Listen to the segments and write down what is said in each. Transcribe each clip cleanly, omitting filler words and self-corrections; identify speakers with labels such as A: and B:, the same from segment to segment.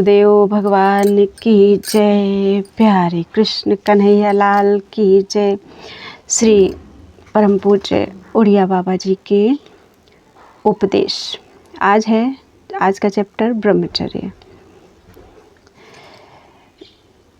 A: गुरुदेव भगवान की जय। प्यारे कृष्ण कन्हैया लाल की जय। श्री परम पूज्य उड़िया बाबा जी के उपदेश। आज का चैप्टर ब्रह्मचर्य।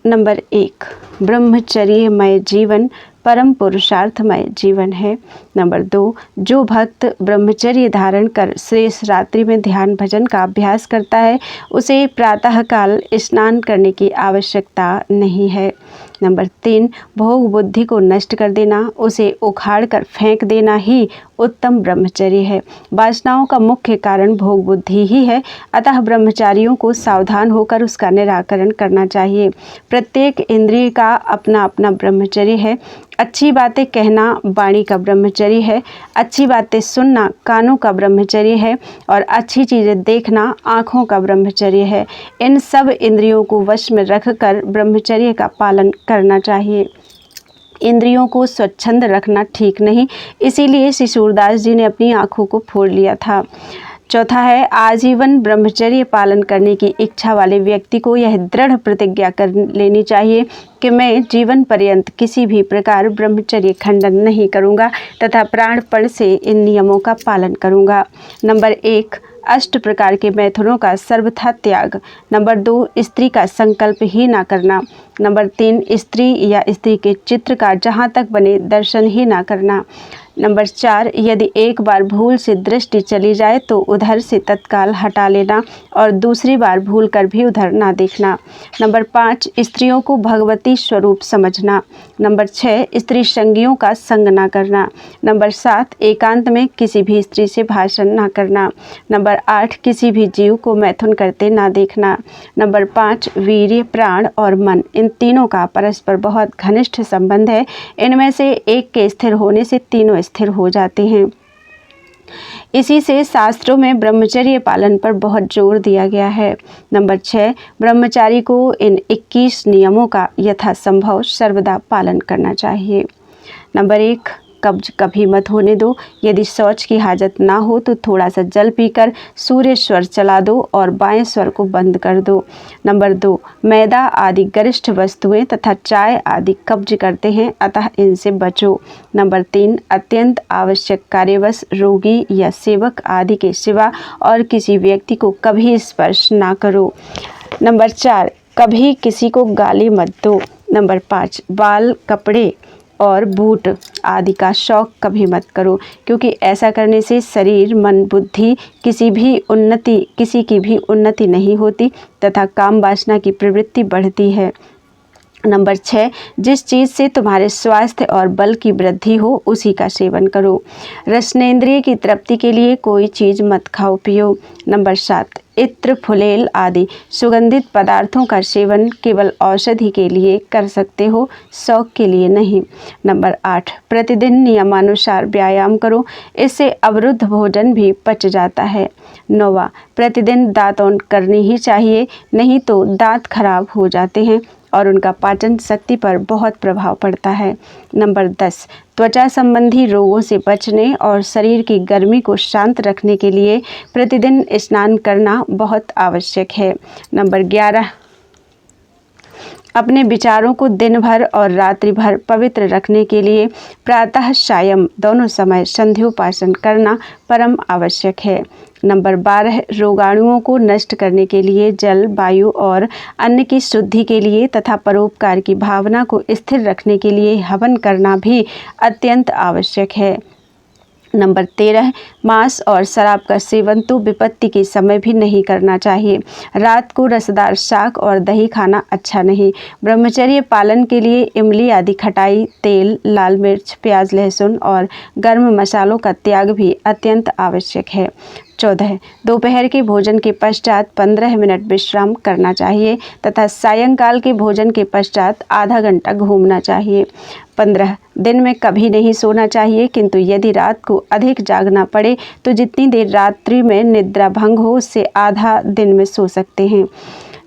A: नंबर 1, ब्रह्मचर्यमय जीवन परम पुरुषार्थमय जीवन है। नंबर 2, जो भक्त ब्रह्मचर्य धारण कर शेष रात्रि में ध्यान भजन का अभ्यास करता है उसे प्रातःकाल स्नान करने की आवश्यकता नहीं है। नंबर 3, भोग बुद्धि को नष्ट कर देना, उसे उखाड़ कर फेंक देना ही उत्तम ब्रह्मचर्य है। वासनाओं का मुख्य कारण भोग बुद्धि ही है, अतः ब्रह्मचारियों को सावधान होकर उसका निराकरण करना चाहिए। प्रत्येक इंद्रिय का अपना अपना ब्रह्मचर्य है। अच्छी बातें कहना वाणी का ब्रह्मचर्य है, अच्छी बातें सुनना कानों का ब्रह्मचर्य है और अच्छी चीज़ें देखना आँखों का ब्रह्मचर्य है। इन सब इंद्रियों को वश में रखकर ब्रह्मचर्य का पालन करना चाहिए। इंद्रियों को स्वच्छंद रखना ठीक नहीं, इसीलिए श्री सूरदास जी ने अपनी आँखों को फोड़ लिया था। चौथा है, आजीवन ब्रह्मचर्य पालन करने की इच्छा वाले व्यक्ति को यह दृढ़ प्रतिज्ञा कर लेनी चाहिए कि मैं जीवन पर्यंत किसी भी प्रकार ब्रह्मचर्य खंडन नहीं करूँगा तथा प्राणपण से इन नियमों का पालन करूँगा। नंबर 1, 8 प्रकार के मैथुनों का सर्वथा त्याग। नंबर 2, स्त्री का संकल्प ही ना करना। नंबर 3, स्त्री या स्त्री के चित्र का जहाँ तक बने दर्शन ही ना करना। नंबर 4, यदि एक बार भूल से दृष्टि चली जाए तो उधर से तत्काल हटा लेना और दूसरी बार भूल कर भी उधर ना देखना। नंबर 5, स्त्रियों को भगवती स्वरूप समझना। नंबर 6, स्त्री संगियों का संग ना करना। नंबर 7, एकांत में किसी भी स्त्री से भाषण ना करना। नंबर 8, किसी भी जीव को मैथुन करते ना देखना। नंबर 5, वीर्य, प्राण और मन, इन तीनों का परस्पर बहुत घनिष्ठ संबंध है। इनमें से एक के स्थिर होने से तीनों स्थिर हो जाते हैं। इसी से शास्त्रों में ब्रह्मचर्य पालन पर बहुत जोर दिया गया है। नंबर 6, ब्रह्मचारी को इन 21 नियमों का यथासंभव सर्वदा पालन करना चाहिए। नंबर 1, कब्ज कभी मत होने दो। यदि शौच की हाजत ना हो तो थोड़ा सा जल पीकर सूर्य स्वर चला दो और बाएं स्वर को बंद कर दो। नंबर 2, मैदा आदि गरिष्ठ वस्तुएं तथा चाय आदि कब्ज करते हैं, अतः इनसे बचो। नंबर 3, अत्यंत आवश्यक कार्यवश रोगी या सेवक आदि के सिवा और किसी व्यक्ति को कभी स्पर्श ना करो। नंबर 4, कभी किसी को गाली मत दो। नंबर 5, बाल, कपड़े और बूट आदि का शौक कभी मत करो, क्योंकि ऐसा करने से शरीर, मन, बुद्धि किसी की भी उन्नति नहीं होती तथा काम वासना की प्रवृत्ति बढ़ती है। नंबर 6, जिस चीज़ से तुम्हारे स्वास्थ्य और बल की वृद्धि हो उसी का सेवन करो। रसनेंद्रिय की तृप्ति के लिए कोई चीज़ मत खाओ पियो। नंबर 7, इत्र, फुलेल आदि सुगंधित पदार्थों का सेवन केवल औषधि के लिए कर सकते हो, शौक के लिए नहीं। नंबर 8, प्रतिदिन नियमानुसार व्यायाम करो, इससे अवरुद्ध भोजन भी पच जाता है। 9वां, प्रतिदिन दातून करनी ही चाहिए, नहीं तो दांत खराब हो जाते हैं और उनका पाचन शक्ति पर बहुत प्रभाव पड़ता है। नंबर 10, त्वचा संबंधी रोगों से बचने और शरीर की गर्मी को शांत रखने के लिए प्रतिदिन स्नान करना बहुत आवश्यक है। नंबर 11, अपने विचारों को दिन भर और रात्रि भर पवित्र रखने के लिए प्रातः सायं दोनों समय संध्योपासन करना परम आवश्यक है। नंबर 12, रोगाणुओं को नष्ट करने के लिए जल, वायु और अन्न की शुद्धि के लिए तथा परोपकार की भावना को स्थिर रखने के लिए हवन करना भी अत्यंत आवश्यक है। नंबर 13, मांस और शराब का सेवन तो विपत्ति के समय भी नहीं करना चाहिए। रात को रसदार शाक और दही खाना अच्छा नहीं। ब्रह्मचर्य पालन के लिए इमली आदि खटाई, तेल, लाल मिर्च, प्याज, लहसुन और गर्म मसालों का त्याग भी अत्यंत आवश्यक है। 14, दोपहर के भोजन के पश्चात 15 मिनट विश्राम करना चाहिए तथा सायंकाल के भोजन के पश्चात आधा घंटा घूमना चाहिए। 15, दिन में कभी नहीं सोना चाहिए, किंतु यदि रात को अधिक जागना पड़े तो जितनी देर रात्रि में निद्रा भंग हो उससे आधा दिन में सो सकते हैं।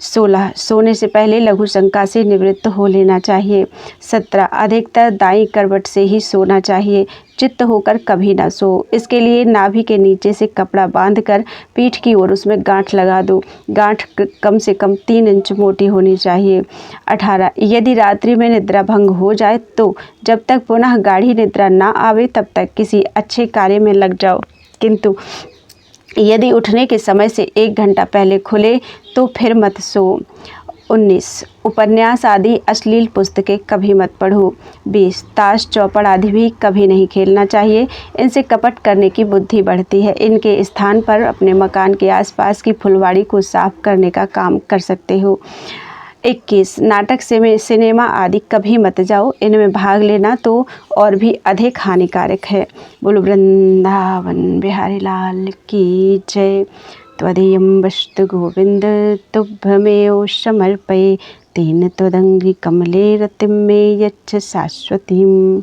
A: 16 सोने से पहले लघु शंका से निवृत्त हो लेना चाहिए। 17 अधिकतर दाईं करवट से ही सोना चाहिए, चित्त होकर कभी ना सो। इसके लिए नाभि के नीचे से कपड़ा बांधकर पीठ की ओर उसमें गांठ लगा दो। गांठ कम से कम 3 इंच मोटी होनी चाहिए। 18 यदि रात्रि में निद्रा भंग हो जाए तो जब तक पुनः गाढ़ी निद्रा ना आवे तब तक किसी अच्छे कार्य में लग जाओ, किंतु यदि उठने के समय से 1 घंटा पहले खुले तो फिर मत सो। 19 उपन्यास आदि अश्लील पुस्तकें कभी मत पढ़ो। 20 ताश चौपड़ आदि भी कभी नहीं खेलना चाहिए, इनसे कपट करने की बुद्धि बढ़ती है। इनके स्थान पर अपने मकान के आसपास की फुलवाड़ी को साफ करने का काम कर सकते हो। 21 नाटक सिनेमा आदि कभी मत जाओ, इनमें भाग लेना तो और भी अधिक हानिकारक है। बोलो वृंदावन बिहारी लाल की जय। त्वदीयं वस्तु गोविंद तुभ्यमेव समर्पये, तेन त्वदंघ्रि कमले रतिं मे यच्छ शाश्वतीम्।